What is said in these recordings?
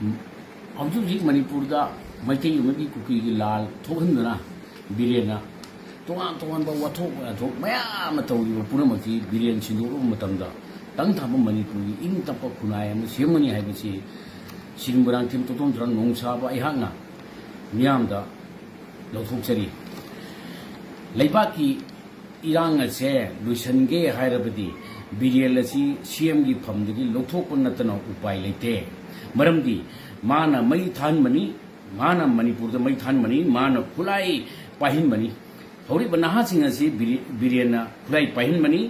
हौजिक मणिपुर मैतई की कुकी की लाल थोहनदना villain तोान तोान वाथोक वाथोक ma'am तौरीब पुनमकी villain सिंदोरुब तंग थाब मणिपुर की इंग तप खुनाय सेमनी है सिंबरांगथिम तोतोमसरा नोंसाब अहाना मियामदा लौथोकचरी लेबाकी इरांग से लुसनगे हैरबदी बिरेल असी सीएम की फमदगी लौथोक नतना उपाय लेते मरमदी माना मई थान मनी माना मणिपुर मई थान मनी माना खुलाई पाहिन मनी हौरिब नहासिंग असी बिरेन खुलाई पाहिन मनी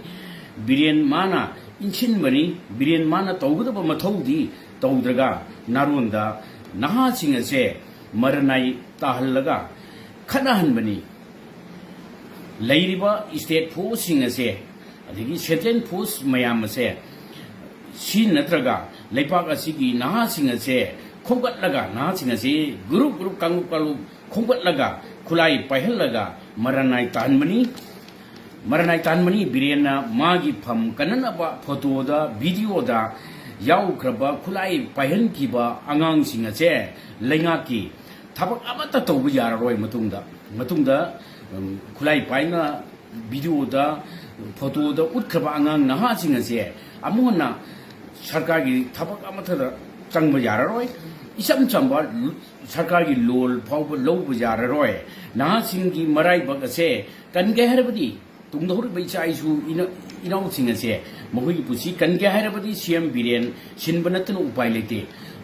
बिरेन माना इंसिन मनी बिरेन माना तौगदब मथौदी तौद्रगा नारोंदा नहासिंग असे मरनाई ताहलगा खनाहन मनी लैरिबा स्टेट फोर्सिंग असे अदगी सेंट्रल फोर्स मयाम असे सी नत्रगा लेपाक असिगी नहासिंग असे खोगटलगा नहासिंग असे ग्रुप ग्रुप कांगुप कालु खोगटलगा खुलाई पाहलगा मरनाई तानमनी बिरेना मागी फम कननबा फोटोदा वीडियोदा याउख्रबा खुलाई पाहनखिबा आंगांसिंग असे लैंगाकी थबक अमता तौब याररोय मतुंगदा खुलाई पाइना वीडियोदा फोटोदा उठख्रबा आंगांग नहासिंग असे अमुना सरकार की थबक अमथदा चंग याररोय इसम चंबा सरकार की लोल फाव लौब याररोय नहासिंग की मराइबक असे कनगे हरबदी तुंगदौर बैचाइसु इनाउसिंग असे मखोई पुसी कनगे हरबदी सीएम बिरेन सिनबनतन उपाय लेते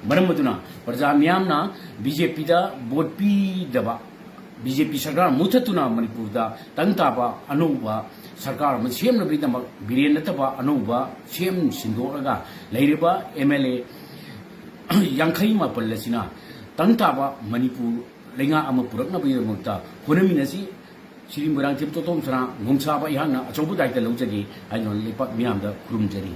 मरमदुना प्रजा मियामना बीजेपी दा वोट पीदबा बीजेपी सरकार मुथतुना मणिपुर दा तंगताबा अनौबा सरकार में सीएम नबीदमक बिरेन नतबा अनौबा सीएम सिंदोरगा लैरिबा एमएलए यांखई मापल लसिना तंगताबा मणिपुर लेंगा अम पुरकनबीदमकता होनमिनसी सिरिंबरांग थिम तोतोमसरा नोंसाबा इहाना अचौबु दायित्व लौजगे आइनो लेपाक मियामदा खुरुमजरी।